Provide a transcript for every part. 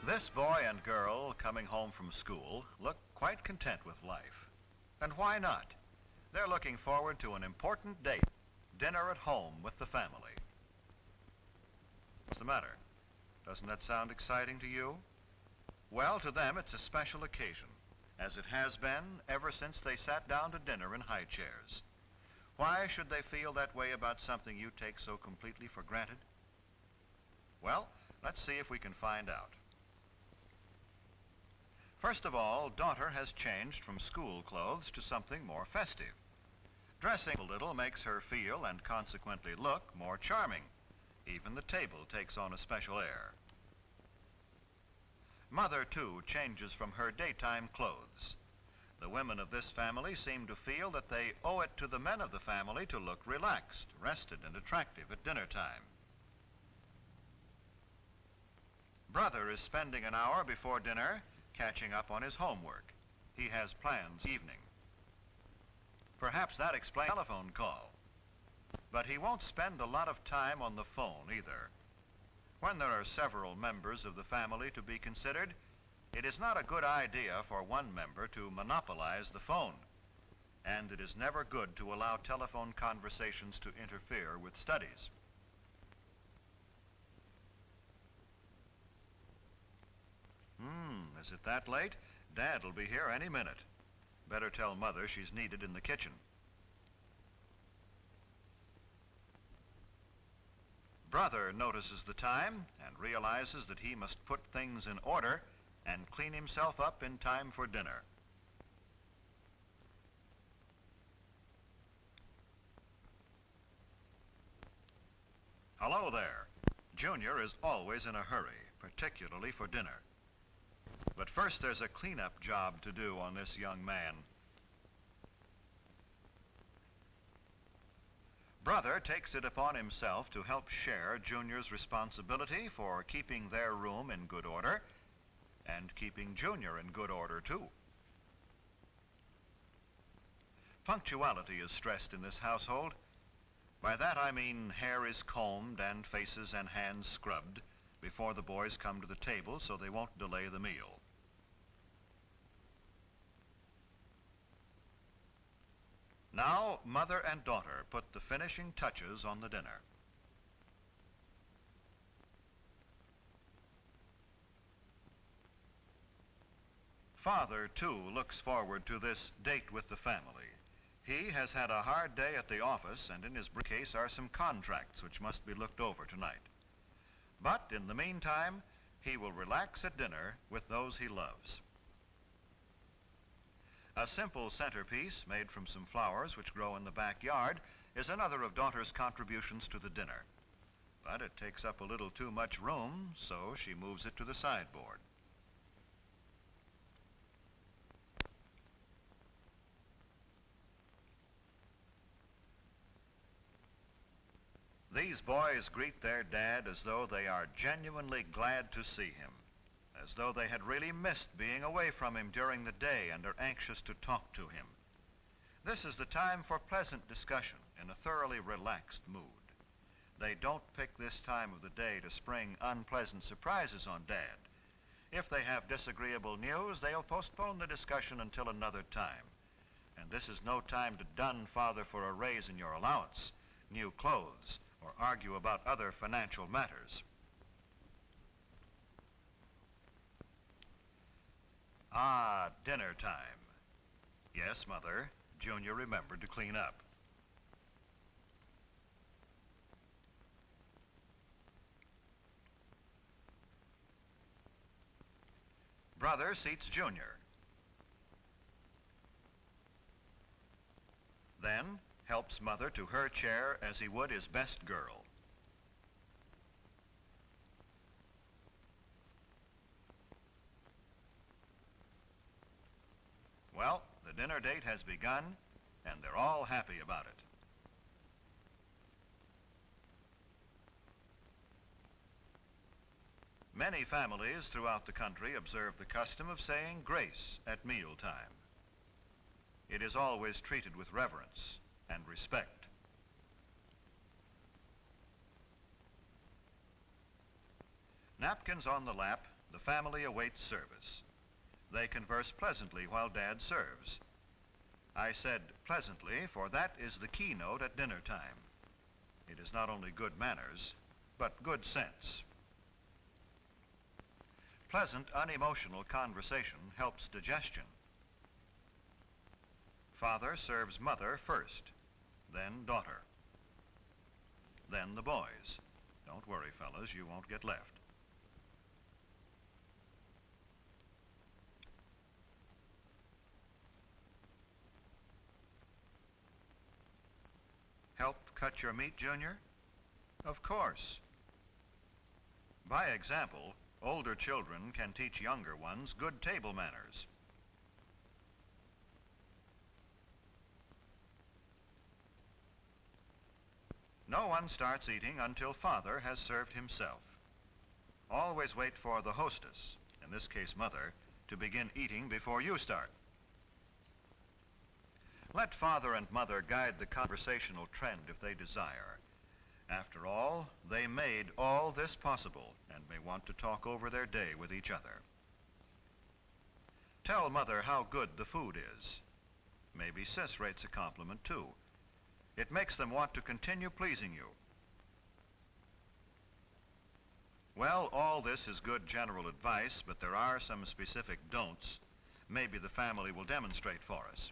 This boy and girl coming home from school look quite content with life. And why not? They're looking forward to an important date, dinner at home with the family. What's the matter? Doesn't that sound exciting to you? Well, to them it's a special occasion, as it has been ever since they sat down to dinner in high chairs. Why should they feel that way about something you take so completely for granted? Well, let's see if we can find out. First of all, daughter has changed from school clothes to something more festive. Dressing a little makes her feel and consequently look more charming. Even the table takes on a special air. Mother, too, changes from her daytime clothes. The women of this family seem to feel that they owe it to the men of the family to look relaxed, rested, and attractive at dinner time. Brother is spending an hour before dinner catching up on his homework. He has plans this evening. Perhaps that explains the telephone call. But he won't spend a lot of time on the phone either. When there are several members of the family to be considered, it is not a good idea for one member to monopolize the phone. And it is never good to allow telephone conversations to interfere with studies. Is it that late? Dad will be here any minute. Better tell Mother she's needed in the kitchen. Brother notices the time and realizes that he must put things in order and clean himself up in time for dinner. Hello there. Junior is always in a hurry, particularly for dinner. But first there's a cleanup job to do on this young man. Brother takes it upon himself to help share Junior's responsibility for keeping their room in good order and keeping Junior in good order, too. Punctuality is stressed in this household. By that I mean hair is combed and faces and hands scrubbed before the boys come to the table so they won't delay the meal. Now, mother and daughter put the finishing touches on the dinner. Father, too, looks forward to this date with the family. He has had a hard day at the office, and in his briefcase are some contracts which must be looked over tonight. But in the meantime, he will relax at dinner with those he loves. A simple centerpiece made from some flowers which grow in the backyard is another of daughter's contributions to the dinner. But it takes up a little too much room, so she moves it to the sideboard. These boys greet their dad as though they are genuinely glad to see him, as though they had really missed being away from him during the day and are anxious to talk to him. This is the time for pleasant discussion in a thoroughly relaxed mood. They don't pick this time of the day to spring unpleasant surprises on Dad. If they have disagreeable news, they'll postpone the discussion until another time. And this is no time to dun Father for a raise in your allowance, new clothes, or argue about other financial matters. Ah, dinner time. Yes, Mother, Junior remembered to clean up. Brother seats Junior. Then helps Mother to her chair as he would his best girl. Well, the dinner date has begun, and they're all happy about it. Many families throughout the country observe the custom of saying grace at mealtime. It is always treated with reverence and respect. Napkins on the lap The family awaits service. They converse pleasantly while Dad serves. I said pleasantly, for that is the keynote at dinner time. It is not only good manners, but good sense. Pleasant, unemotional conversation helps digestion. Father serves mother first, then daughter, then the boys. Don't worry, fellas, you won't get left. Help cut your meat, Junior? Of course. By example, older children can teach younger ones good table manners. No one starts eating until Father has served himself. Always wait for the hostess, in this case Mother, to begin eating before you start. Let Father and Mother guide the conversational trend if they desire. After all, they made all this possible and may want to talk over their day with each other. Tell Mother how good the food is. Maybe Sis rates a compliment too. It makes them want to continue pleasing you. Well, all this is good general advice, but there are some specific don'ts. Maybe the family will demonstrate for us.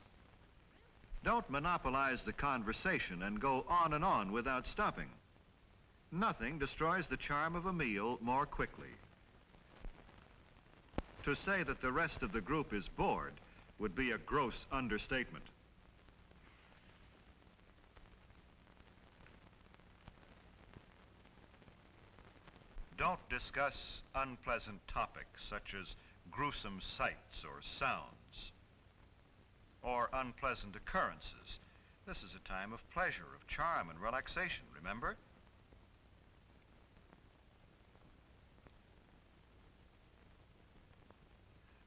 Don't monopolize the conversation and go on and on without stopping. Nothing destroys the charm of a meal more quickly. To say that the rest of the group is bored would be a gross understatement. Don't discuss unpleasant topics such as gruesome sights or sounds, or unpleasant occurrences. This is a time of pleasure, of charm and relaxation, remember?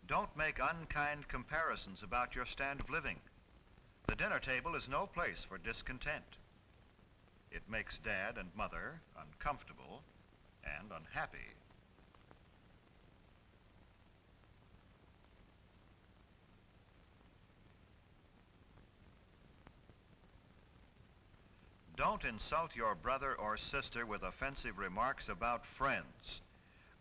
Don't make unkind comparisons about your standard of living. The dinner table is no place for discontent. It makes Dad and Mother uncomfortable and unhappy. Don't insult your brother or sister with offensive remarks about friends.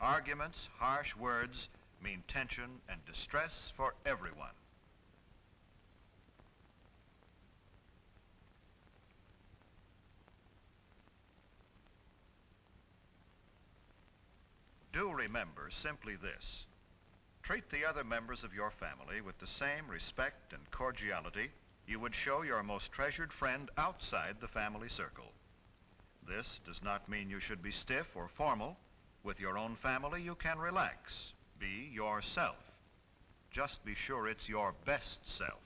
Arguments, harsh words mean tension and distress for everyone. Do remember simply this. Treat the other members of your family with the same respect and cordiality you would show your most treasured friend outside the family circle. This does not mean you should be stiff or formal. With your own family, you can relax. Be yourself. Just be sure it's your best self.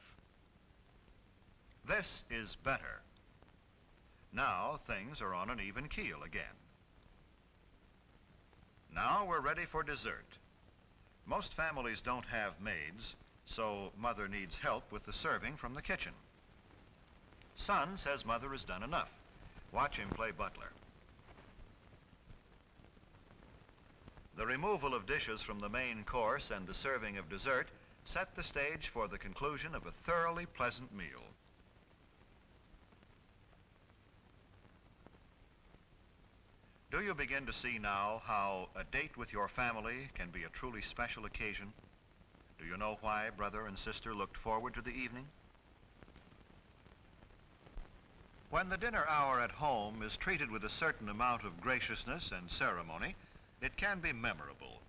This is better. Now things are on an even keel again. Now we're ready for dessert. Most families don't have maids, so Mother needs help with the serving from the kitchen. Son says Mother has done enough. Watch him play butler. The removal of dishes from the main course and the serving of dessert set the stage for the conclusion of a thoroughly pleasant meal. Do you begin to see now how a date with your family can be a truly special occasion? Do you know why brother and sister looked forward to the evening? When the dinner hour at home is treated with a certain amount of graciousness and ceremony, it can be memorable.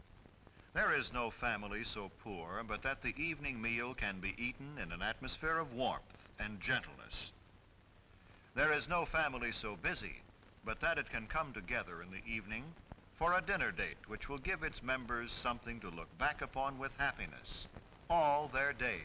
There is no family so poor but that the evening meal can be eaten in an atmosphere of warmth and gentleness. There is no family so busy but that it can come together in the evening for a dinner date which will give its members something to look back upon with happiness all their days.